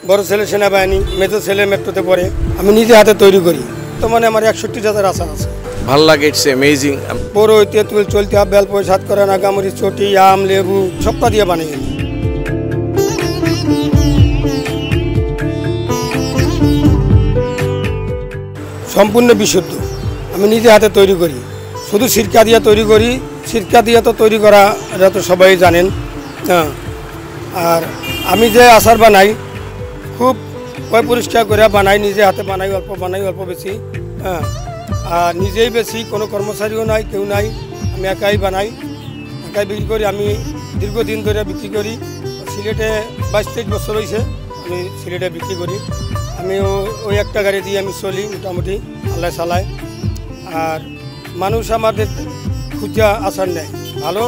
বড় ছেলে সেনাবাহিনী, মেজর ছেলে মেট্রোতে পড়ে। আমি নিজে হাতে তৈরি করি। তো মানে আমার 61 জাতের আচার আছে। ভাল লাগে, ইটস অ্যামেজিং। বড় তেঁতুল, চলতি, বেল, পয়, সাতকরা, নাগামরিচ, চটি, আম, লেবু সবটা দিয়ে বানাই আমি। সম্পূর্ণ বিশুদ্ধ। আমি নিজে হাতে তৈরি করি, শুধু সিরকা দিয়ে তৈরি করি। সিরকা দিয়ে তো তৈরি করা এটা তো সবাই জানেন। হ্যাঁ, আর আমি যে আচার বানাই খুব পরিষ্কার করে বানাই, নিজে হাতে বানাই, অল্প বেশি। হ্যাঁ, আর নিজেই বেশি, কোনো কর্মচারীও নাই, কেউ নাই। আমি একাই বানাই, একাই বিক্রি করি। আমি দীর্ঘদিন ধরে বিক্রি করি। সিলেটে 22-23 বছর হয়েছে আমি সিলেটে বিক্রি করি। আমি ওই একটা গাড়ি দিয়ে আমি চলি মোটামুটি, আল্লাহ চালায়। আর মানুষ আমাদের খুঁজা আচার নেয়, ভালো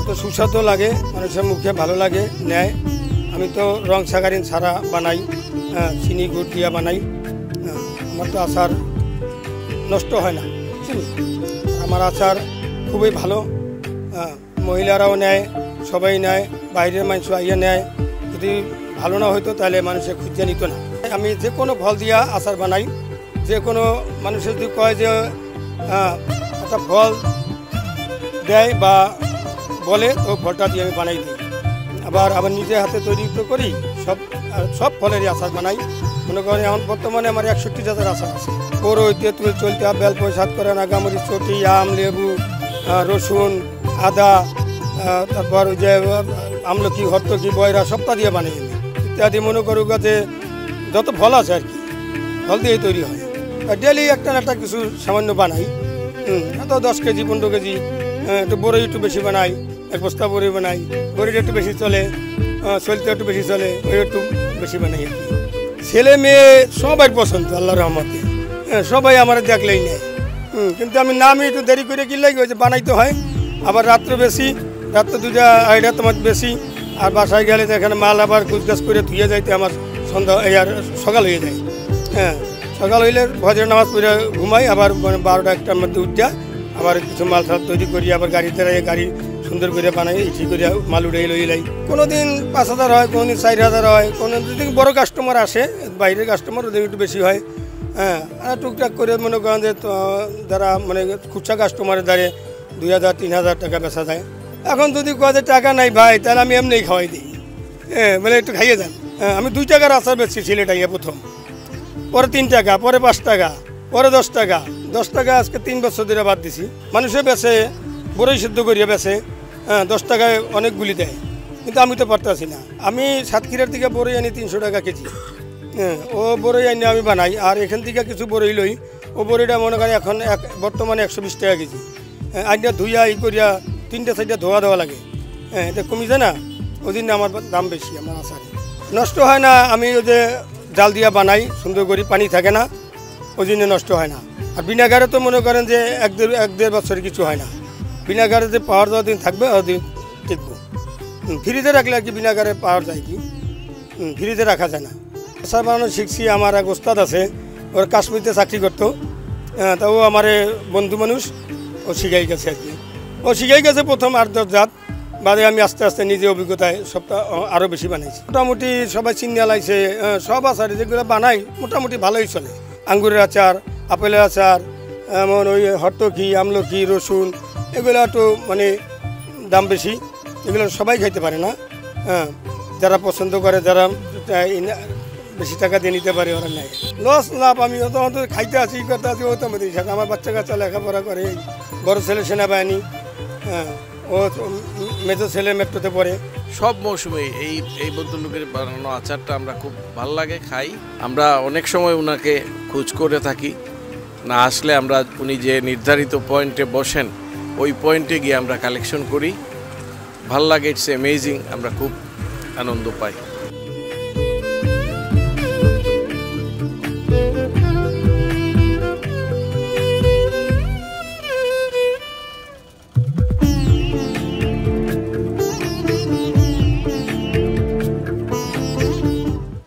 তো সুস্বাদু লাগে, মানুষের মুখে ভালো লাগে, নেয়। আমি তো রং সাগারিন ছাড়া বানাই, চিনি গুড় দিয়া বানাই। আমার তো আচার নষ্ট হয় না, আমার আচার খুবই ভালো। মহিলারাও নেয়, সবাই নেয়, বাইরের মানুষ আইয়া নেয়। যদি ভালো না হইতো তাহলে মানুষে খুঁজে নিত না। আমি যে কোনো ফল দিয়া আচার বানাই। যে কোনো মানুষের যদি কয় যে একটা ফল দেয় বা বলে, তো ফলটা দিয়ে আমি বানাই দিই। আবার নিজে হাতে তৈরি তো করি, সব ফলেরই আচার বানাই। মনে করেন এখন বর্তমানে আমার 61 জাতের আচার আছে। বড় তেঁতুল, চলতি, বেল, পয়, সাতকরা, নাগামরিচ, চটি, আম, লেবু, রসুন, আদা, তারপর ওই যে আমলকি, হরতকি, বয়রা সবটা দিয়ে বানাই আমি। ইত্যাদি মনে করুক যে যত ফল আছে আর কি, ফল দিয়েই তৈরি হয়। ডেলি একটা কিছু সামান্য বানাই। এত 10 কেজি 15 কেজি, একটু বড়ই একটু বেশি বানাই, 1 বস্তা বড়ি বানাই। বড়িটা একটু বেশি চলে, চলতে একটু বেশি চলে, ওই একটু বেশি বানাই আর কি। ছেলে মেয়ে সবাই পছন্দ, আল্লাহর রহমতে। সবাই আমার দেখলেই নেয়। কিন্তু আমি নামে একটু দেরি করে কিনলেই যে বানাইতে হয়। আবার রাত্রে বেশি, রাত্রে 2-2.5 তোমার বেশি। আর বাসায় গেলে এখানে মাল আবার কুচগাছ করে ধুয়ে যাইতে আমার সন্ধ্যা আর সকাল হয়ে যায়। হ্যাঁ, সকাল হইলে ভজরের নামাজ পড়ে ঘুমাই। আবার 12টা-1টার মধ্যে উঠা আবার কিছু মাল টাল তৈরি করি। আবার গাড়িতে গাড়ি সুন্দর করে বানাই, ঠিক করে মাল উঠে লইলাই। কোনোদিন 5,000 হয়, কোনোদিন 4,000 হয়। কোনো যদি বড়ো কাস্টমার আসে, বাইরের কাস্টমার ওদের একটু বেশি হয়। হ্যাঁ, আর টুকটাক করে মনে করেন যে যারা মানে খুচরা কাস্টমারের দ্বারে 2,000-3,000 টাকা বেচা যায়। এখন যদি কয় টাকা নাই ভাই, তাহলে আমি এমনি খাওয়াই দিই। হ্যাঁ, বলে একটু খাইয়ে যান। হ্যাঁ, আমি 2 টাকার আচার বেচছি সিলেটাইয়া প্রথম, পরে 3 টাকা, পরে 5 টাকা, পরে 10 টাকা। 10 টাকা আজকে 3 বছর ধরে বাদ দিছি। মানুষে বেচে, বড়ই সিদ্ধ করিয়া বেচে। হ্যাঁ, 10 টাকায় অনেকগুলি দেয়, কিন্তু আমি তো পারতেছি না। আমি সাতক্ষীরার থেকে বড়ই আনি 300 টাকা কেজি। হ্যাঁ, ও বড়ই আনি আমি বানাই। আর এখান থেকে কিছু বড়ই লই। ও বড়িটা মনে করেন এখন বর্তমানে 120 টাকা কেজি। আইনটা ধুইয়া করিয়া 3-4টা ধোয়া দেওয়া লাগে। হ্যাঁ, এটা কমে যায় না, ওই দিন আমার দাম বেশি। আমার আচারে নষ্ট হয় না। আমি ওই যে জাল দিয়া বানাই, সুন্দর করি, পানি থাকে না, ওই দিনে নষ্ট হয় না। আর বিনাগারে তো মনে করেন যে 1-1.5 বছরে কিছু হয় না। বিনাগারে যে পাওয়ার যতদিন থাকবে ওদিন টিকবো। ফ্রিজে রাখলে আর কি বিনাগারে পাওয়ার যায় কি, ফ্রিজে রাখা যায় না। আচার বানানো শিখছি। আমার এক ওস্তাদ আছে, ওর কাশ্মীরতে চাকরি করতো। তা ও আমার বন্ধু মানুষ, ও শিখাই গেছে আর কি। ও শিখাই গেছে প্রথম 8-10 জাত, বাদে আমি আস্তে আস্তে নিজে অভিজ্ঞতায় সবটা আরও বেশি বানাইছি। মোটামুটি সবাই চিনি লাইছে। সব আচার যেগুলো বানাই মোটামুটি ভালোই চলে। আঙ্গুরের আচার, আপেলের আচার, এমন ওই হরতকি, আমলকি, রসুন, এগুলো একটু মানে দাম বেশি। এগুলো সবাই খাইতে পারে না। হ্যাঁ, যারা পছন্দ করে, যারা বেশি টাকা দিয়ে নিতে পারে, ওরা নেয়। লস লাভ আমি অত খাইতে আছি, করতে আছি, ও তো আমার বাচ্চা কাচ্চা লেখাপড়া করে। বড় ছেলে সেনাবাহিনী, হ্যাঁ, ও মেজর ছেলে মেট্রোতে পড়ে। সব মৌসুমে এই ভদ্রলোকের বানানো আচারটা আমরা খুব ভালো লাগে, খাই। আমরা অনেক সময় ওনাকে খোঁজ করে থাকি, না আসলে আমরা উনি যে নির্ধারিত পয়েন্টে বসেন ওই পয়েন্টে গিয়ে আমরা কালেকশন করি। ভাল লাগে, ইটস অ্যামেজিং। আমরা খুব আনন্দ পাই।